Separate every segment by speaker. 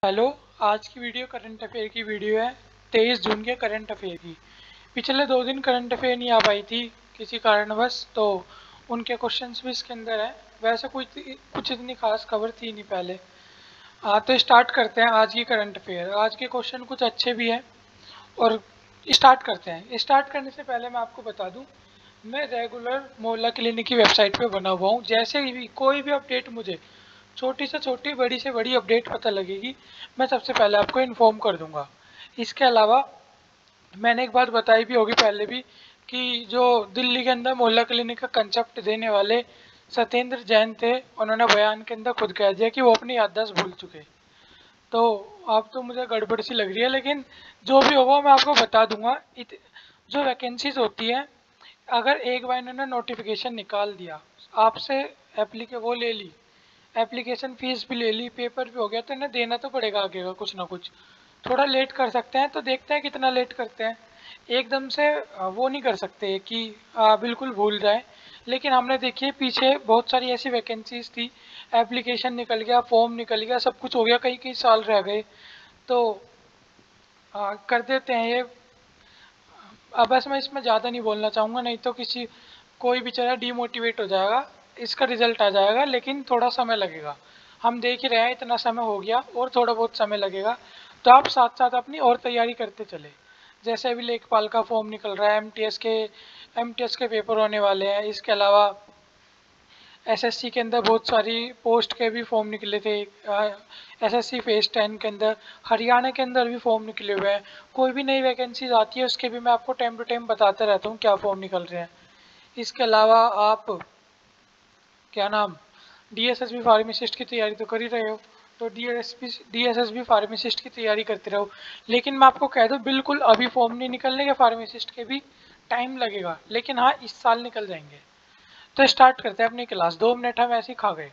Speaker 1: Hello. आज की video current affair की वीडियो है। 23 जून के करंट अफेयर की। पिछले 2 दिन करंट अफेयर नहीं आ पाई थी किसी कारणवश, तो उनके क्वेश्चंस भी इसके अंदर है। वैसे कुछ इतनी खास खबर थी नहीं पहले। तो स्टार्ट करते हैं आज की करंट अफेयर। आज के क्वेश्चन कुछ अच्छे भी हैं और स्टार्ट करते हैं। स्टार्ट करने से पहले मैं आपको बता दूं, मैं रेगुलर मोहल्ला क्लिनिक की वेबसाइट पे बना हुआ हूँ। जैसे भी कोई भी अपडेट, मुझे छोटी से छोटी बड़ी से बड़ी अपडेट पता लगेगी, मैं सबसे पहले आपको इन्फॉर्म कर दूंगा। इसके अलावा मैंने एक बात बताई भी होगी पहले भी, कि जो दिल्ली के अंदर मोहल्ला क्लिनिक का कंसेप्ट देने वाले सत्येंद्र जैन थे, उन्होंने बयान के अंदर खुद कह दिया कि वो अपनी याददाश्त भूल चुके। तो अब तो मुझे गड़बड़ सी लग रही है, लेकिन जो भी होगा मैं आपको बता दूंगा। जो वैकेंसीज होती है, अगर एक बार इन्होंने नोटिफिकेशन निकाल दिया, आपसे वो ले ली, एप्लीकेशन फीस भी ले ली, पेपर भी हो गया, तो इन्हें देना तो पड़ेगा आगे का कुछ ना कुछ। थोड़ा लेट कर सकते हैं, तो देखते हैं कितना लेट करते हैं। एकदम से वो नहीं कर सकते कि बिल्कुल भूल जाए। लेकिन हमने देखिए पीछे बहुत सारी ऐसी वैकेंसीज थी, एप्लीकेशन निकल गया, फॉर्म निकल गया, सब कुछ हो गया, कई कई साल रह गए। तो कर देते हैं ये। अब बस मैं इसमें ज़्यादा नहीं बोलना चाहूँगा, नहीं तो कोई बेचारा डीमोटिवेट हो जाएगा। इसका रिजल्ट आ जाएगा, लेकिन थोड़ा समय लगेगा। हम देख ही रहे हैं, इतना समय हो गया और थोड़ा बहुत समय लगेगा। तो आप साथ साथ अपनी और तैयारी करते चले। जैसे अभी लेखपाल का फॉर्म निकल रहा है, एमटीएस के पेपर होने वाले हैं। इसके अलावा एसएससी के अंदर बहुत सारी पोस्ट के भी फॉर्म निकले थे। एसएससी फेज 10 के अंदर, हरियाणा के अंदर भी फॉर्म निकले हुए हैं। कोई भी नई वैकेंसीज आती है उसके भी मैं आपको टाइम टू टाइम बताता रहता हूँ क्या फॉर्म निकल रहे हैं। इसके अलावा आप क्या नाम डीएसएसबी फार्मासिस्ट की तैयारी तो कर ही रहे हो, तो डीएसएसबी फार्मासिस्ट की तैयारी करते रहो। लेकिन मैं आपको कह दूँ, बिल्कुल अभी फॉर्म नहीं निकलने के, फार्मासिस्ट के भी टाइम लगेगा, लेकिन हाँ इस साल निकल जाएंगे। तो स्टार्ट करते हैं अपनी क्लास। 2 मिनट हम ऐसे ही खा गए।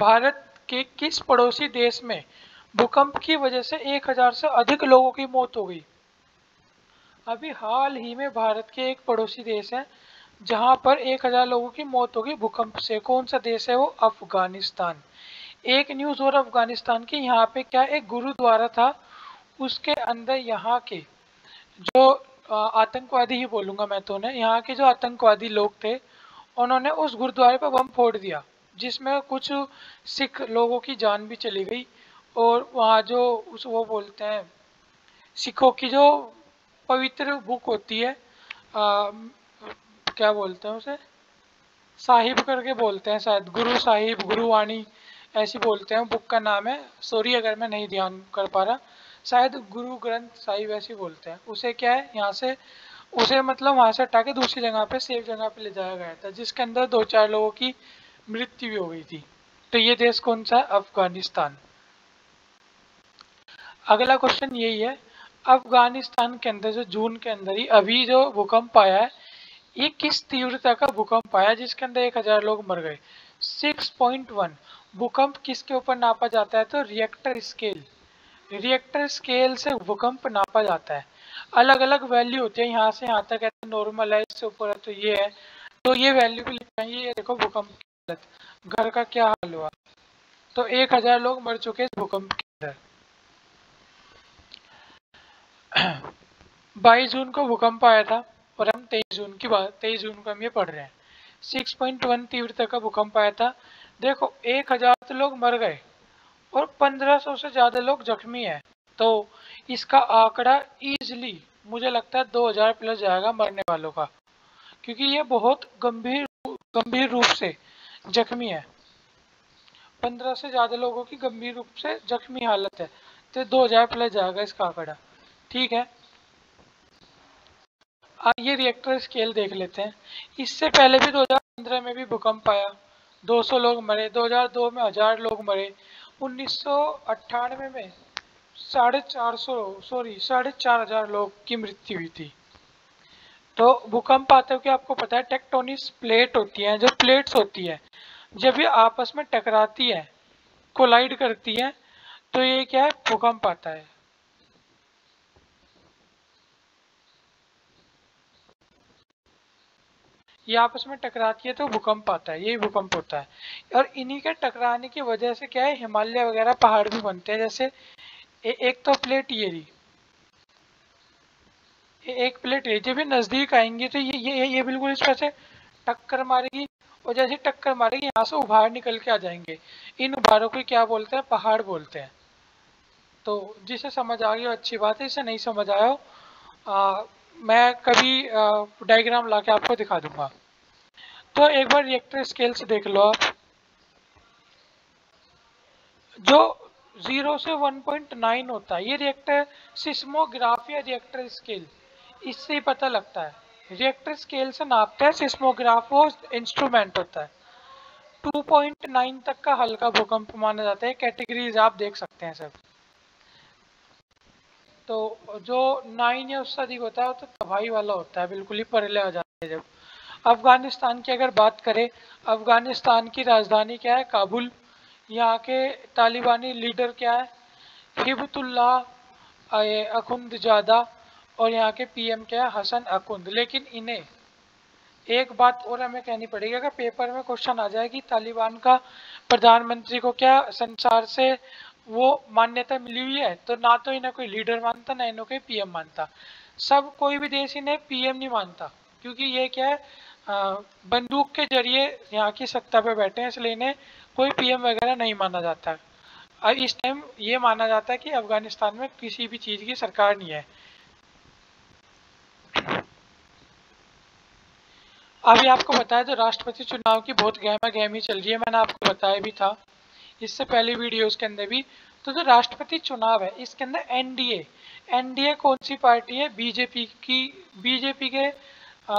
Speaker 1: भारत के किस पड़ोसी देश में भूकंप की वजह से 1000 से अधिक लोगों की मौत हो गई? अभी हाल ही में भारत के एक पड़ोसी देश है जहां पर 1000 लोगों की मौत हो गई भूकंप से। कौन सा देश है वो? अफगानिस्तान। एक न्यूज और अफगानिस्तान की, यहाँ पे क्या एक गुरुद्वारा था, उसके अंदर यहाँ के जो आतंकवादी ही बोलूंगा मैं तो उन्हें, यहाँ के जो आतंकवादी लोग थे, उन्होंने उस गुरुद्वारे पर बम फोड़ दिया, जिसमें कुछ सिख लोगों की जान भी चली गई। और वहाँ जो उस वो बोलते हैं, सिखों की जो पवित्र बुक होती है, आ, क्या बोलते हैं उसे, साहिब करके बोलते हैं शायद, गुरु साहिब, गुरुवाणी ऐसी बोलते हैं, बुक का नाम है। सॉरी अगर मैं नहीं ध्यान कर पा रहा, शायद गुरु ग्रंथ साहिब ऐसे बोलते हैं उसे। क्या है यहाँ से, उसे मतलब वहां से हटा के दूसरी जगह पे, सेफ जगह पे ले जाया गया था, जिसके अंदर 2-4 लोगों की मृत्यु भी हो गई थी। तो ये देश कौन सा है? अफगानिस्तान। अगला क्वेश्चन यही है, अफगानिस्तान के अंदर जो जून के अंदर ही अभी जो भूकंप आया है, ये किस तीव्रता का भूकंप आया जिसके अंदर 1000 लोग मर गए? 6.1। भूकंप किसके ऊपर नापा जाता है? तो रिएक्टर स्केल। रिएक्टर स्केल से भूकंप नापा जाता है। अलग अलग वैल्यू होती है, यहाँ से यहाँ तक है, नॉर्मल है, इससे ऊपर है तो ये है। तो ये वैल्यू भी लिख पाएंगे। ये देखो भूकंप की हालत, घर का क्या हाल हुआ। तो 1000 लोग मर चुके इस भूकंप के अंदर। 22 जून को भूकंप आया था और हम 23 जून को हम ये पढ़ रहे हैं। 6.1 तीव्रता का भूकंप आया था। देखो 1000 तो लोग मर गए और 1500 से ज्यादा लोग जख्मी हैं। तो इसका आंकड़ा इजिली मुझे लगता है 2000 प्लस जाएगा मरने वालों का, क्योंकि ये बहुत गंभीर गंभीर रूप से जख्मी है। 15 से ज्यादा लोगों की गंभीर रूप से जख्मी हालत है, तो 2000 प्लस जाएगा इसका आंकड़ा। ठीक है, ये रिएक्टर स्केल देख लेते हैं। इससे पहले भी 2015 में भी भूकंप आया, 200 लोग मरे। 2002 में 1000 लोग मरे। 1998 में 4,500 लोग की मृत्यु हुई थी। तो भूकंप आते हुए आपको पता है, टेक्टोनिक प्लेट होती है, जो प्लेट्स होती है, जब ये आपस में टकराती है, कोलाइड करती है, तो ये क्या है? भूकंप आता है। ये आपस में टकराती है तो भूकंप आता है, यही भूकंप होता है। और इन्हीं के टकराने की वजह से क्या है, हिमालय वगैरह पहाड़ भी बनते हैं। जैसे एक तो प्लेट ये रही, एक प्लेट रही, जब ये नजदीक आएंगी तो ये बिल्कुल इस पर से टक्कर मारेगी, और जैसे टक्कर मारेगी यहाँ से उभार निकल के आ जाएंगे। इन उभारों को क्या बोलते हैं, पहाड़ बोलते हैं। तो जिसे समझ आ गया अच्छी बात है, इसे नहीं समझ आया हो मैं कभी डायग्राम ला के आपको दिखा दूंगा। तो एक बार रिएक्टर स्केल से देख लो आप, जो 0 से 1.9 होता है ये रिएक्टर सिस्मोग्राफ या रिएक्टर स्केल, इससे ही पता लगता है। रिएक्टर स्केल से नापते हैं, सिस्मोग्राफ वो इंस्ट्रूमेंट होता है। 2.9 तक का हल्का भूकंप माना जाता है। कैटेगरीज आप देख सकते हैं सब। तो जो 9 या उससे अधिक होता है वो तो तबाही वाला होता है, बिल्कुल ही परले आ जाता है। जब अफगानिस्तान की अगर बात करें, अफगानिस्तान की राजधानी क्या है, काबुल। यहाँ के तालिबानी लीडर क्या है, हिबतुल्लाह अखुंदजादा। और यहाँ के पीएम क्या है, हसन अकुंद। लेकिन इन्हें एक बात और हमें कहनी पड़ेगी, अगर पेपर में क्वेश्चन आ जाए कि तालिबान का प्रधानमंत्री को क्या संसार से वो मान्यता मिली हुई है, तो ना तो इन्हें कोई लीडर मानता, ना इन्हें कोई पीएम मानता। सब कोई भी देश इन्हें पीएम नहीं मानता, क्योंकि ये क्या है, बंदूक के जरिए यहाँ की सत्ता पे बैठे हैं, इसलिए इन्हें कोई पीएम वगैरह नहीं माना जाता है। अब इस टाइम ये माना जाता है कि अफगानिस्तान में किसी भी चीज़ की सरकार नहीं है। अभी आपको बताया तो राष्ट्रपति चुनाव की बहुत गहमा गहमी चल रही है, मैंने आपको बताया भी था इससे पहले वीडियोस के अंदर भी। तो जो राष्ट्रपति चुनाव है इसके अंदर एनडीए, एनडीए कौन सी पार्टी है, बीजेपी की। बीजेपी के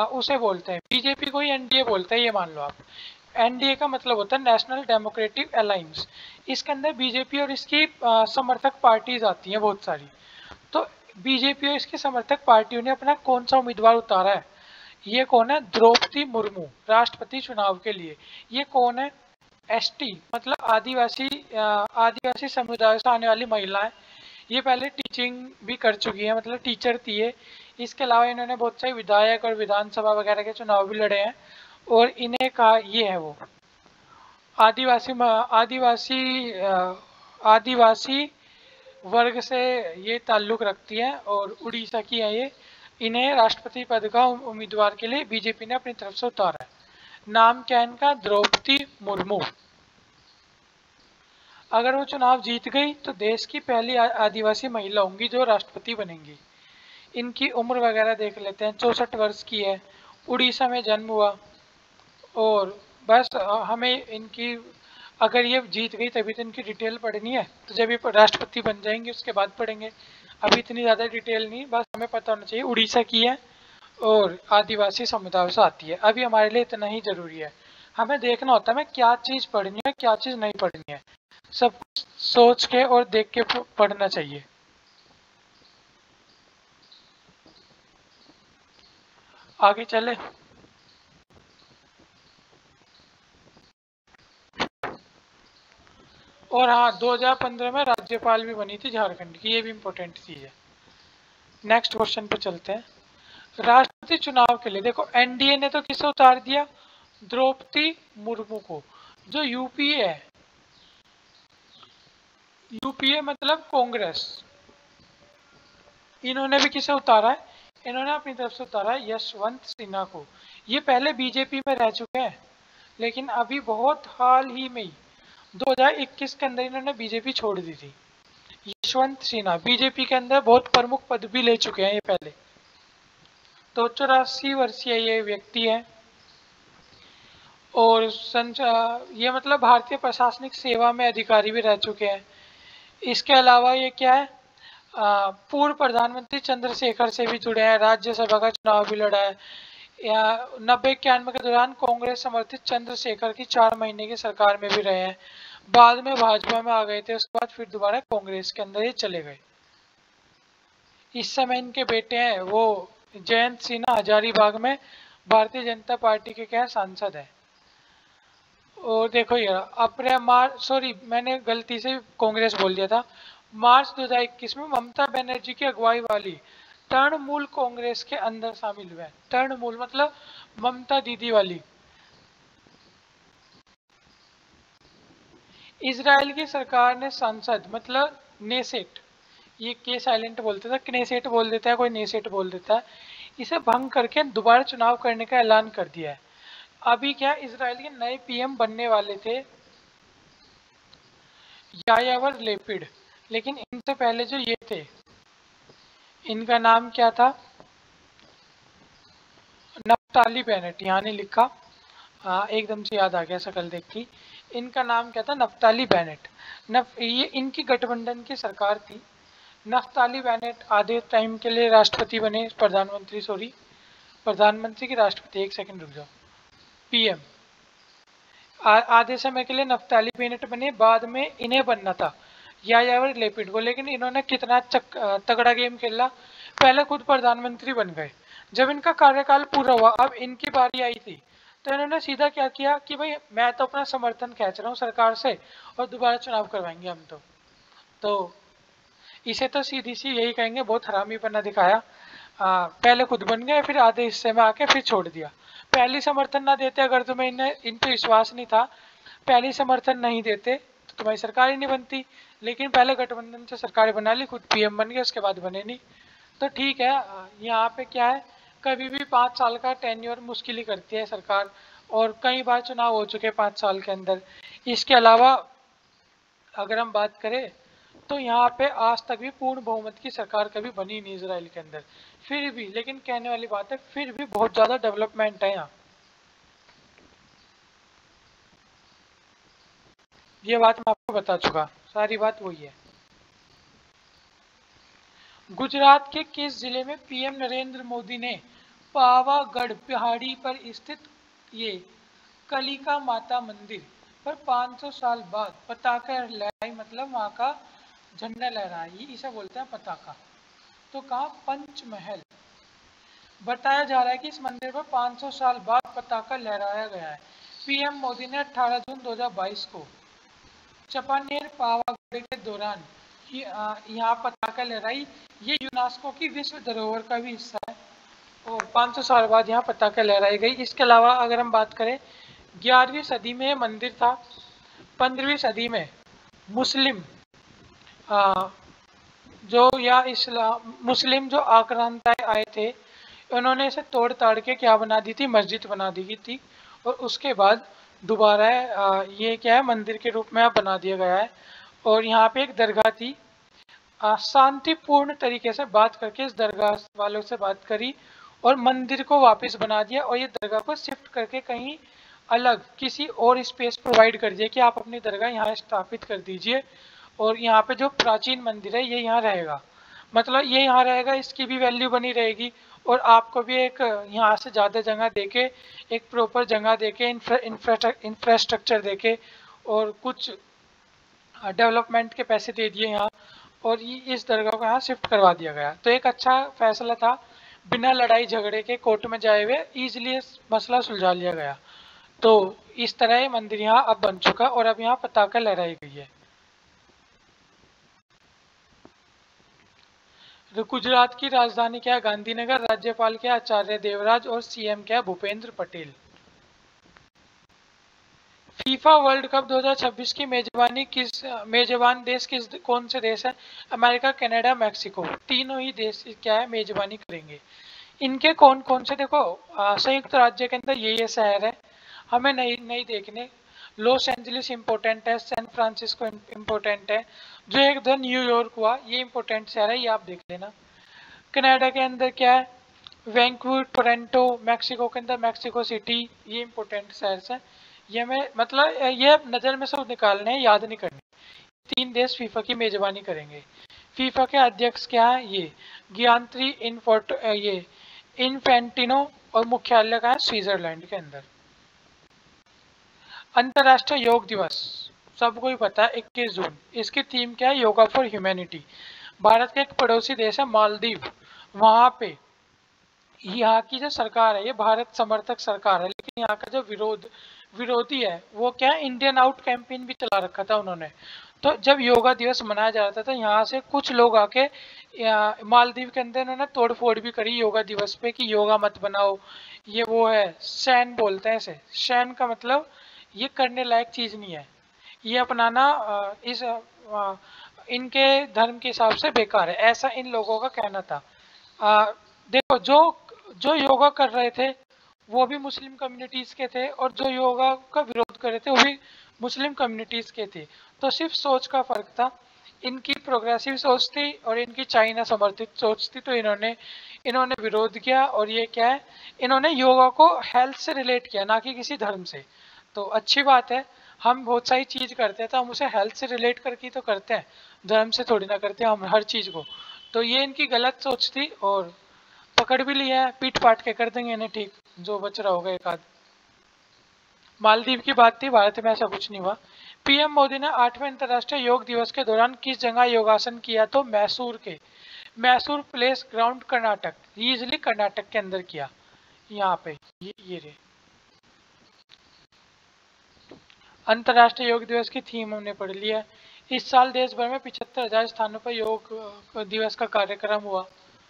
Speaker 1: उसे बोलते हैं, बीजेपी को ही एनडीए बोलते हैं, ये मान लो आप। एनडीए का मतलब होता है नेशनल डेमोक्रेटिक अलायंस। इसके अंदर बीजेपी और इसकी समर्थक पार्टीज आती हैं बहुत सारी। तो बीजेपी और इसकी समर्थक पार्टियों ने अपना कौन सा उम्मीदवार उतारा है, ये कौन है, द्रौपदी मुर्मू, राष्ट्रपति चुनाव के लिए। ये कौन है, एसटी मतलब आदिवासी, आदिवासी समुदाय से आने वाली महिला है। ये पहले टीचिंग भी कर चुकी है, मतलब टीचर थी ये। इसके अलावा इन्होंने बहुत सारे विधायक और विधानसभा वगैरह के चुनाव भी लड़े हैं। और इन्हें कहा, ये है वो आदिवासी आदिवासी आदिवासी वर्ग से ये ताल्लुक रखती है, और उड़ीसा की है ये। इन्हें राष्ट्रपति पद का उम्मीदवार के लिए बीजेपी ने अपनी तरफ से उतारा है। नाम क्या है इनका, द्रौपदी मुर्मू। अगर वो चुनाव जीत गई तो देश की पहली आदिवासी महिला होंगी जो राष्ट्रपति बनेंगी। इनकी उम्र वगैरह देख लेते हैं, 64 वर्ष की है, उड़ीसा में जन्म हुआ। और बस हमें इनकी, अगर ये जीत गई तभी तो इनकी डिटेल पढ़नी है, तो जब ये राष्ट्रपति बन जाएंगे उसके बाद पढ़ेंगे। अभी इतनी ज़्यादा डिटेल नहीं, बस हमें पता होना चाहिए उड़ीसा की है और आदिवासी समुदाय से आती है। अभी हमारे लिए इतना ही ज़रूरी है, हमें देखना होता है हमें क्या चीज़ पढ़नी है क्या चीज़ नहीं पढ़नी है। सब सोच के और देख के पढ़ना चाहिए। आगे चले। और हाँ, 2015 में राज्यपाल भी बनी थी झारखंड की, ये भी इम्पोर्टेंट चीज़ है। नेक्स्ट क्वेश्चन पे चलते हैं। राष्ट्रपति चुनाव के लिए देखो, एनडीए ने तो किसे उतार दिया, द्रौपदी मुर्मू को। जो यूपीए है, यूपीए मतलब कांग्रेस, इन्होंने भी किसे उतारा है, इन्होंने अपनी तरफ से उतारा है यशवंत सिन्हा को। ये पहले बीजेपी में रह चुके हैं, लेकिन अभी बहुत हाल ही में 2021 के अंदर इन्होंने बीजेपी छोड़ दी थी। यशवंत सिन्हा बीजेपी के अंदर बहुत प्रमुख पद भी ले चुके हैं ये पहले। तो 84 वर्षीय ये व्यक्ति है। और ये मतलब भारतीय प्रशासनिक सेवा में अधिकारी भी रह चुके हैं। इसके अलावा ये क्या है, पूर्व प्रधानमंत्री चंद्रशेखर से भी जुड़े हैं, राज्यसभा का चुनाव भी लड़ा है। 90-91 के दौरान कांग्रेस समर्थित चंद्रशेखर की 4 महीने की सरकार में भी रहे हैं। बाद में भाजपा में आ गए थे, उसके बाद फिर दोबारा कांग्रेस के अंदर ये चले गए। इस समय इनके बेटे हैं वो जयंत सिन्हा, हजारीबाग में भारतीय जनता पार्टी के क्या सांसद है। और देखो यार, अप्रैल मार्च, सॉरी मैंने गलती से कांग्रेस बोल दिया था। मार्च 2021 में ममता बनर्जी की अगुवाई वाली तृणमूल कांग्रेस के अंदर शामिल हुए। तृणमूल मतलब ममता दीदी वाली। इजराइल की सरकार ने संसद मतलब नेसेट, ये के साइलेंट बोलते थे, क्नेसेट बोल देता है कोई, नेसेट बोल देता है, इसे भंग करके दोबारा चुनाव करने का ऐलान कर दिया है। अभी क्या इजराइल के नए पीएम बनने वाले थे यायावर लेपिड, लेकिन इनसे पहले जो ये थे, इनका नाम क्या था, नफ्ताली बेनेट, यहाँ नहीं लिखा, एकदम से याद आ गया शकल देख के, इनका नाम क्या था, नफ्ताली बेनेट। ये इनकी गठबंधन की सरकार थी। नफ्ताली बेनेट आधे टाइम के लिए राष्ट्रपति बने, प्रधानमंत्री, सॉरी प्रधानमंत्री की राष्ट्रपति, एक सेकंड रुक जाओ, पीएम। आधे समय के लिए नफ्ताली बेनेट बने, बाद में इन्हें बनना था यायावर लेपिड को, लेकिन इन्होंने कितना तगड़ा गेम खेला, पहले खुद प्रधानमंत्री बन गए। जब इनका कार्यकाल पूरा हुआ, अब इनकी बारी आई थी, तो इन्होंने सीधा क्या किया कि भाई मैं तो अपना समर्थन खींच रहा हूँ सरकार से और दोबारा चुनाव करवाएंगे हम तो इसे तो सीधी सी यही कहेंगे, बहुत हरामीपना दिखाया। पहले खुद बन गए, फिर आधे हिस्से में आके फिर छोड़ दिया। पहली समर्थन ना देते, अगर तुम्हें इन पे विश्वास नहीं था, पहली समर्थन नहीं देते तो तुम्हारी सरकार ही नहीं बनती, लेकिन पहले गठबंधन से सरकार बना ली, खुद पीएम बन गए, उसके बाद बने नहीं। तो ठीक है, यहाँ पे क्या है, कभी भी 5 साल का टेन्योर मुश्किल ही करती है सरकार, और कई बार चुनाव हो चुके 5 साल के अंदर। इसके अलावा अगर हम बात करें तो यहाँ पे आज तक भी पूर्ण बहुमत की सरकार कभी बनी नहीं इजराइल के अंदर, फिर भी, लेकिन कहने वाली बात है, फिर भी बहुत ज्यादा डेवलपमेंट है यहाँ। ये बात मैं आपको बता चुका, सारी बात वही है। गुजरात के किस जिले में पीएम नरेंद्र मोदी ने पावागढ़ पहाड़ी पर स्थित ये कलिका माता मंदिर पर 500 साल बाद पताका लहराई, मतलब वहां का झंडा लहराई, इसे बोलते हैं पताका। तो कहा, पंचमहल। बताया जा रहा है कि इस मंदिर पर 500 साल बाद पताका लहराया गया है। पीएम मोदी ने 18 जून 2022 को चपानेर पावागढ़ के दौरान यहाँ पताका लहराई। ये यूनेस्को की विश्व धरोहर का भी हिस्सा है और 500 साल बाद यहाँ पताका लहराई गई। इसके अलावा अगर हम बात करें, 11वीं सदी में मंदिर था, 15वीं सदी में मुस्लिम जो या इस्लाम मुस्लिम जो आक्रांताएं आए थे, उन्होंने इसे तोड़ ताड़ के क्या बना दी थी, मस्जिद बना दी थी, और उसके बाद दोबारा ये क्या है, मंदिर के रूप में बना दिया गया है। और यहाँ पे एक दरगाह थी, शांतिपूर्ण तरीके से बात करके इस दरगाह वालों से बात करी और मंदिर को वापस बना दिया, और ये दरगाह को शिफ्ट करके कहीं अलग किसी और स्पेस प्रोवाइड कर दिया कि आप अपनी दरगाह यहाँ स्थापित कर दीजिए, और यहाँ पे जो प्राचीन मंदिर है ये यहाँ रहेगा, मतलब ये यहाँ रहेगा, इसकी भी वैल्यू बनी रहेगी, और आपको भी एक यहाँ से ज़्यादा जगह देके, एक प्रॉपर जगह देके, इंफ्रास्ट्रक्चर देके, और कुछ डेवलपमेंट के पैसे दे दिए यहाँ, और ये इस दरगाह को यहाँ शिफ्ट करवा दिया गया। तो एक अच्छा फैसला था, बिना लड़ाई झगड़े के कोर्ट में जाए हुए ईजिली मसला सुलझा लिया गया। तो इस तरह ये मंदिर यहाँ अब बन चुका और अब यहाँ पताका लहराई गई है। तो गुजरात की राजधानी क्या है, गांधीनगर। राज्यपाल क्या है, आचार्य देवराज, और सीएम क्या है, Bhupendra Patel. FIFA world cup 2026 की मेजबान देश कौन से देश है, अमेरिका, कनाडा, मैक्सिको, तीनों ही देश क्या है, मेजबानी करेंगे। इनके कौन कौन से, देखो संयुक्त राज्य के अंदर ये शहर है, हमें नहीं देखने। लॉस एंजलिस इम्पोर्टेंट है, सैन फ्रांसिस्को इम्पोर्टेंट है, जो एक दो न्यूयॉर्क हुआ, ये इम्पोर्टेंट शहर है, ये आप देख लेना। कनाडा के अंदर क्या है, वैंकूवर, टोरंटो। मैक्सिको के अंदर मैक्सिको सिटी, ये इम्पोर्टेंट शहर है। ये मैं मतलब ये नज़र में सब निकालने हैं, याद नहीं करने। 3 देश फीफा की मेजबानी करेंगे। फीफा के अध्यक्ष क्या है, ये गियान्त्री ये इन्फेंटिनो, और मुख्यालय का है स्विट्जरलैंड के अंदर। अंतर्राष्ट्रीय योग दिवस सबको ही पता है, 21 जून। इसकी थीम क्या है, योगा फॉर ह्यूमैनिटी। भारत का एक पड़ोसी देश है मालदीव, वहां पे यहाँ की जो सरकार है, ये भारत समर्थक सरकार है, लेकिन यहाँ का जो विरोधी है वो क्या है, इंडियन आउट कैंपेन भी चला रखा था उन्होंने। तो जब योगा दिवस मनाया जा रहा था तो यहाँ से कुछ लोग आके मालदीव के अंदर इन्होंने तोड़ फोड़ भी करी योगा दिवस पे कि योगा मत बनाओ, ये वो है शैन बोलते हैं इसे। शैन का मतलब ये करने लायक चीज नहीं है, ये अपनाना इनके धर्म के हिसाब से बेकार है, ऐसा इन लोगों का कहना था। देखो जो जो योगा कर रहे थे वो भी मुस्लिम कम्युनिटीज के थे, और जो योगा का विरोध कर रहे थे वो भी मुस्लिम कम्युनिटीज के थे। तो सिर्फ सोच का फर्क था, इनकी प्रोग्रेसिव सोच थी और इनकी चाइना समर्थित सोच थी, तो इन्होंने इन्होंने विरोध किया। और ये क्या है, इन्होंने योगा को हेल्थ से रिलेट किया, ना कि किसी धर्म से। तो अच्छी बात है, हम बहुत सारी चीज करते हैं तो हम उसे हेल्थ से रिलेट करके तो करते हैं, धर्म से थोड़ी ना करते हैं हम हर चीज को। तो ये इनकी गलत सोच थी, और पकड़ भी लिया है, पीट पाट के कर देंगे इन्हें ठीक, जो बच रहा होगा एक आध। मालदीव की बात थी, भारत में ऐसा कुछ नहीं हुआ। पीएम मोदी ने 8वें अंतर्राष्ट्रीय योग दिवस के दौरान किस जगह योगासन किया? तो मैसूर के, Mysore place ground Karnataka, easily Karnataka के अंदर किया, यहाँ पे ये रे। अंतर्राष्ट्रीय योग दिवस की थीम हमने पढ़ लिया। इस साल देश भर में 75,000 स्थानों पर योग दिवस का कार्यक्रम हुआ,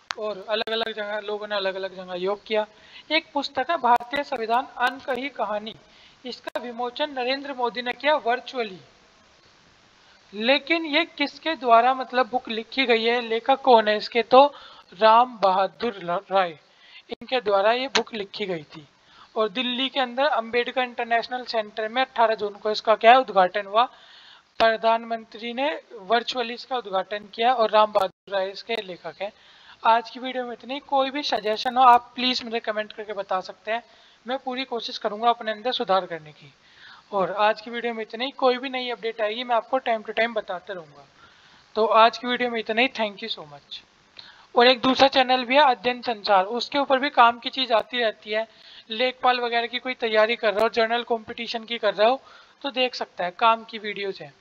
Speaker 1: और अलग अलग जगह लोगों ने अलग अलग जगह योग किया। एक पुस्तक है भारतीय संविधान अनकही कहानी, इसका विमोचन नरेंद्र मोदी ने किया वर्चुअली। लेकिन ये किसके द्वारा मतलब बुक लिखी गई है, लेखक कौन है इसके? तो राम बहादुर राय, इनके द्वारा ये बुक लिखी गई थी। और दिल्ली के अंदर अंबेडकर इंटरनेशनल सेंटर में 18 जून को इसका क्या है, उद्घाटन हुआ। प्रधानमंत्री ने वर्चुअली इसका उद्घाटन किया, और राम बहादुर राय इसके लेखक हैं। आज की वीडियो में इतनी। कोई भी सजेशन हो आप प्लीज़ मुझे कमेंट करके बता सकते हैं, मैं पूरी कोशिश करूंगा अपने अंदर सुधार करने की। और आज की वीडियो में इतना ही, कोई भी नई अपडेट आएगी मैं आपको टाइम टू टाइम बताते रहूँगा। तो आज की वीडियो में इतना ही, थैंक यू सो मच। और एक दूसरा चैनल भी है अध्ययन संसार, उसके ऊपर भी काम की चीज़ आती रहती है। लेखपाल वगैरह की कोई तैयारी कर रहा हो, जर्नल कॉम्पिटिशन की कर रहा हो, तो देख सकता है, काम की वीडियोज़ हैं।